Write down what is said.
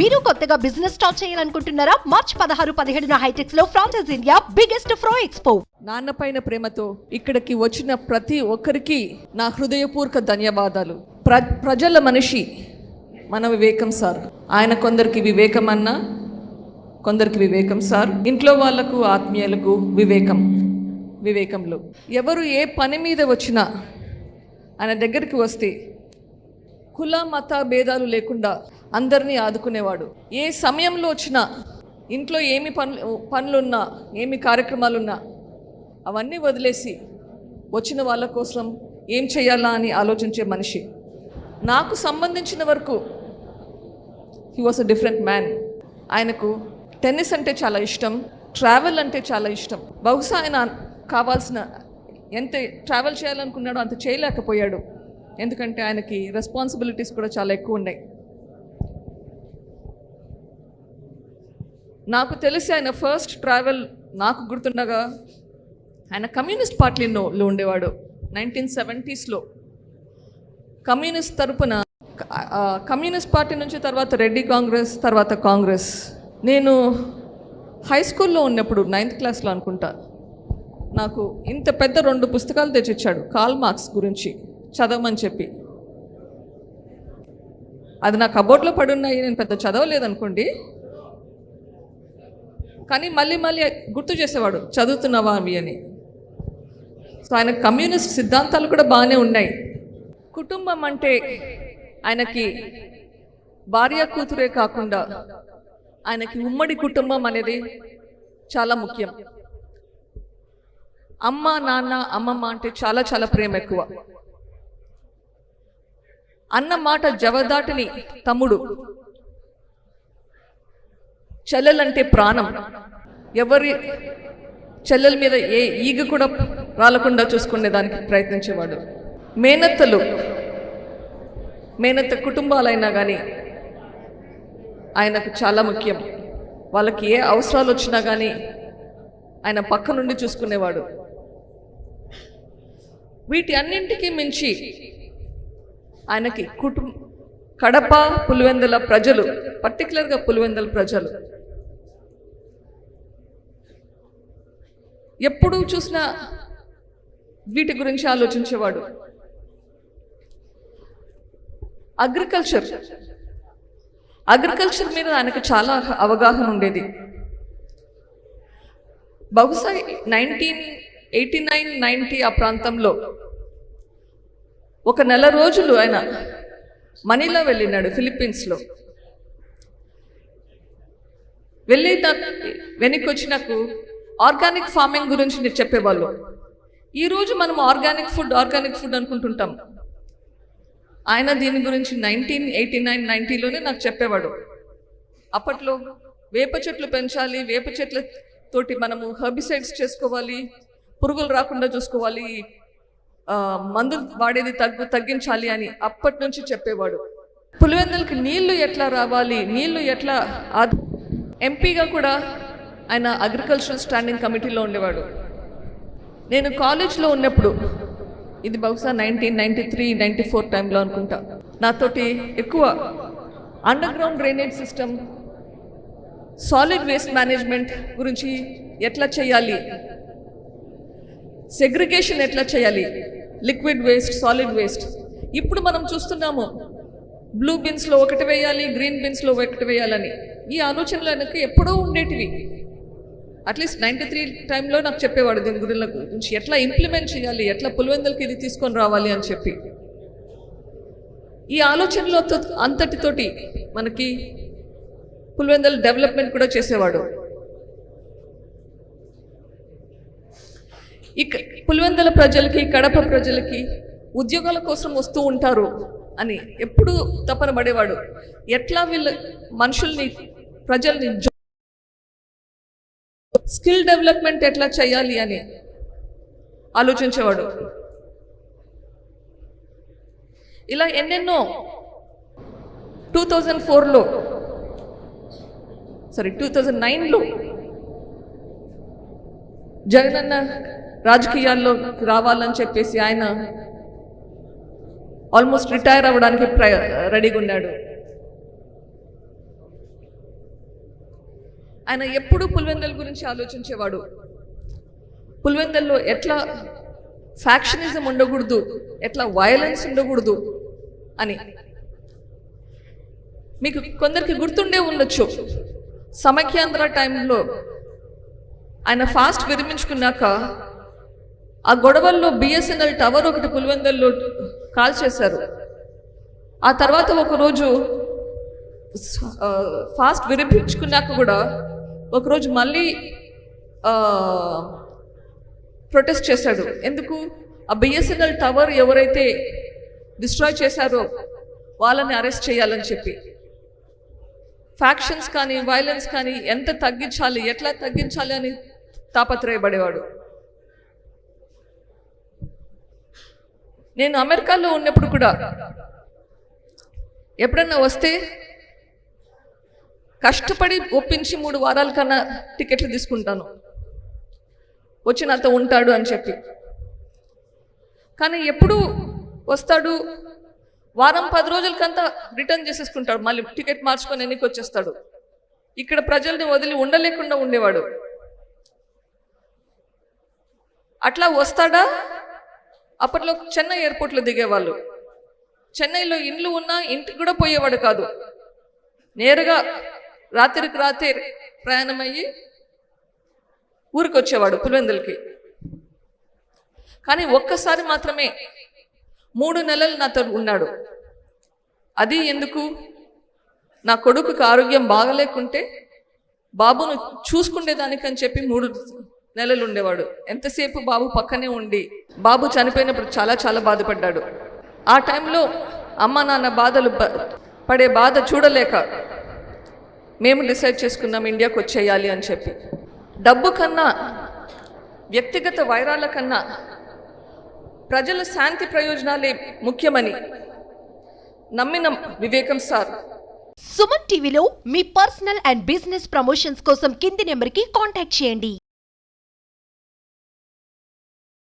మీరు కొత్తగా business start చేయాలనుకుంటున్నారా? మార్చ్ 16-17 హైటెక్స్ లో ఫ్రాన్సెస్ ఇండియా బిగ్గెస్ట్ ఫ్రో ఎక్స్పో. నాన్న పైన ప్రేమతో ఇక్కడికి వచ్చిన ప్రతి ఒక్కరికి నా హృదయపూర్వక ధన్యవాదాలు. ప్రజల మనిషి మన వివేకం సార్. ఆయన కొందరికి వివేకం అన్నా, కొందరికి వివేకం సార్. ఇంట్లో వాళ్లకు, ఆత్మీయులకు వివేకంలో ఎవరు ఏ పని మీద వచ్చినా ఆయన దగ్గరికి వస్తే కుల మత భేదాలు లేకుండా అందరినీ ఆదుకునేవాడు. ఏ సమయంలో వచ్చినా, ఇంట్లో ఏమి పనులున్నా, ఏమి కార్యక్రమాలున్నా అవన్నీ వదిలేసి వచ్చిన వాళ్ళ కోసం ఏం చేయాలా అని ఆలోచించే మనిషి. నాకు సంబంధించిన వరకు he was a different man. ఆయనకు టెన్నిస్ అంటే చాలా ఇష్టం, ట్రావెల్ అంటే చాలా ఇష్టం. బహుశా ఆయన కావాల్సిన ఎంత ట్రావెల్ చేయాలనుకున్నాడో అంత చేయలేకపోయాడు, ఎందుకంటే ఆయనకి రెస్పాన్సిబిలిటీస్ కూడా చాలా ఎక్కువ ఉన్నాయి. నాకు తెలిసి ఆయన ఫస్ట్ ట్రావెల్ నాకు గుర్తుండగా ఆయన కమ్యూనిస్ట్ పార్టీలో ఉండేవాడు. 1970s కమ్యూనిస్ట్ తరపున కమ్యూనిస్ట్ పార్టీ నుంచి తర్వాత రెడ్డి కాంగ్రెస్, తర్వాత కాంగ్రెస్. నేను హై స్కూల్లో ఉన్నప్పుడు 9th క్లాస్లో అనుకుంటా, నాకు ఇంత పెద్ద 2 పుస్తకాలు తెచ్చిచ్చాడు కార్ల్ మార్క్స్ గురించి చదవమని చెప్పి. అది నా కబోర్డ్లో పడున్నాయి, నేను పెద్ద చదవలేదనుకోండి, కానీ మళ్ళీ గుర్తు చేసేవాడు, చదువుతున్నావా అవి అని. సో ఆయన కమ్యూనిస్ట్ సిద్ధాంతాలు కూడా బాగానే ఉన్నాయి. కుటుంబం అంటే ఆయనకి భార్య కూతురే కాకుండా ఆయనకి ఉమ్మడి కుటుంబం అనేది చాలా ముఖ్యం. అమ్మ, నాన్న, అమ్మమ్మ అంటే చాలా చాలా ప్రేమ ఎక్కువ. అన్న మాట జవదాటిని తమ్ముడు, చెల్లెలంటే ప్రాణం. ఎవరి చెల్లెల మీద ఏ ఈగ కూడా రాలకుండా చూసుకునేదానికి ప్రయత్నించేవాడు. మేనత్త కుటుంబాలైనా కానీ ఆయనకు చాలా ముఖ్యం. వాళ్ళకి ఏ అవసరాలు వచ్చినా కానీ ఆయన పక్క నుండి చూసుకునేవాడు. వీటి అన్నింటికీ మించి ఆయనకి కడప, పులివెందుల ప్రజలు, పర్టికులర్గా పులివెందుల ప్రజలు ఎప్పుడూ చూసినా వీటి గురించి ఆలోచించేవాడు. అగ్రికల్చర్ మీద ఆయనకు చాలా అవగాహన ఉండేది. బహుశా 1989-90 ఆ ప్రాంతంలో ఒక నెల రోజులు ఆయన మనీలా వెళ్ళినాడు, ఫిలిప్పీన్స్లో. వెళ్ళి వెనక్కి వచ్చి నాకు ఆర్గానిక్ ఫార్మింగ్ గురించి నేను చెప్పేవాళ్ళు. ఈరోజు మనం ఆర్గానిక్ ఫుడ్ అనుకుంటుంటాం. ఆయన దీని గురించి 1989-90లోనే నాకు చెప్పేవాడు. అప్పట్లో వేప చెట్లు పెంచాలి, వేప చెట్లతోటి మనము హెర్బిసైడ్స్ చేసుకోవాలి, పురుగులు రాకుండా చూసుకోవాలి, మందులు వాడేది తగ్గించాలి అని అప్పటి నుంచి చెప్పేవాడు. పులివెందులకి నీళ్లు ఎట్లా రావాలి, నీళ్లు ఎట్లా. ఎంపీగా కూడా ఆయన అగ్రికల్చరల్ స్టాండింగ్ కమిటీలో ఉండేవాడు. నేను కాలేజ్లో ఉన్నప్పుడు, ఇది బహుశా 1993-94 టైంలో అనుకుంటా, నాతోటి ఎక్కువ under ground drainage system, solid waste management గురించి ఎట్లా చేయాలి, సెగ్రిగేషన్ ఎట్లా చేయాలి, లిక్విడ్ వేస్ట్, సాలిడ్ వేస్ట్. ఇప్పుడు మనం చూస్తున్నాము బ్లూ బిన్స్లో ఒకటి వేయాలి, గ్రీన్ బిన్స్లో ఒకటి వేయాలని. ఈ ఆలోచనలు ఆయనకు ఎప్పుడో ఉండేటివి. అట్లీస్ట్ 93 టైంలో నాకు చెప్పేవాడు దీని గురించి ఎట్లా ఇంప్లిమెంట్ చేయాలి, ఎట్లా పులివెందులకి ఇది తీసుకొని రావాలి అని చెప్పి. ఈ ఆలోచనలో అంతటితోటి మనకి పులివెందుల డెవలప్మెంట్ కూడా చేసేవాడు. పులివెందుల ప్రజలకి, కడప ప్రజలకి ఉద్యోగాల కోసం వస్తూ ఉంటారు అని ఎప్పుడు తపన పడేవాడు. ఎట్లా వీళ్ళ మనుషుల్ని, ప్రజల్ని స్కిల్ డెవలప్మెంట్ ఎట్లా చేయాలి అని ఆలోచించేవాడు. ఇలా ఎన్నెన్నో 2009లో జగనన్న రాజకీయాల్లో రావాలని చెప్పేసి ఆయన ఆల్మోస్ట్ రిటైర్ అవ్వడానికి రెడీగా ఉన్నాడు. ఆయన ఎప్పుడూ పులివెందుల గురించి ఆలోచించేవాడు. పులివెందుల్లో ఎట్లా ఫ్యాక్షనిజం ఉండకూడదు, ఎట్లా వైలెన్స్ ఉండకూడదు అని. మీకు కొందరికి గుర్తుండే ఉండొచ్చు, సమైక్యాంధ్ర టైంలో ఆయన ఫాస్ట్ విరమించుకున్నాక ఆ గొడవల్లో బిఎస్ఎన్ఎల్ టవర్ ఒకటి పులివెందుల్లో కాల్ చేశారు. ఆ తర్వాత ఒకరోజు ఫాస్ట్ విరమించుకున్నాక కూడా ఒకరోజు మళ్ళీ ప్రొటెస్ట్ చేశాడు. ఎందుకు? ఆ బిఎస్ఎన్ఎల్ టవర్ ఎవరైతే డిస్ట్రాయ్ చేశారో వాళ్ళని అరెస్ట్ చేయాలని చెప్పి. ఫ్యాక్షన్స్ కానీ వైలెన్స్ కానీ ఎంత తగ్గించాలి, ఎట్లా తగ్గించాలి అని తాపత్రయపడేవాడు. నేను అమెరికాలో ఉన్నప్పుడు కూడా ఎప్పుడన్నా వస్తే కష్టపడి ఒప్పించి 3 వారాల కన్నా టికెట్లు తీసుకుంటాను, వచ్చి నాతో ఉంటాడు అని చెప్పి. కానీ ఎప్పుడు వస్తాడు, వారం 10 రోజులకంతా రిటర్న్ చేసేసుకుంటాడు, మళ్ళీ టికెట్ మార్చుకొని ఎన్నికి వచ్చేస్తాడు. ఇక్కడ ప్రజల్ని వదిలి ఉండలేకుండా ఉండేవాడు. అట్లా వస్తాడా? అప్పట్లో చెన్నై ఎయిర్పోర్ట్లో దిగేవాళ్ళు. చెన్నైలో ఇండ్లు ఉన్నా ఇంటికి కూడా పోయేవాడు కాదు, నేరుగా రాత్రికి రాత్రి ప్రయాణం అయ్యి ఊరికి వచ్చేవాడు పులివెందులకి. కానీ ఒక్కసారి మాత్రమే 3 నెలలు నాతో ఉన్నాడు. అది ఎందుకు? నా కొడుకుకి ఆరోగ్యం బాగలేకుంటే బాబును చూసుకునేదానికని చెప్పి 3 నెలలు ఉండేవాడు. ఎంతసేపు బాబు పక్కనే ఉండి, బాబు చనిపోయినప్పుడు చాలా చాలా బాధపడ్డాడు. ఆ టైంలో అమ్మ నాన్న పడే బాధ చూడలేక మేము డిసైడ్ చేసుకున్నాం ఇండియాకి వచ్చేయాలి అని చెప్పి. డబ్బు కన్నా, వ్యక్తిగత వైరాల కన్నా ప్రజల శాంతి ప్రయోజనాలే ముఖ్యమని నమ్మిన వివేకం సార్. సుమన్ టీవీలో మీ పర్సనల్ అండ్ బిజినెస్ ప్రమోషన్స్ కోసం కింది నెంబర్కి కాంటాక్ట్ చేయండి.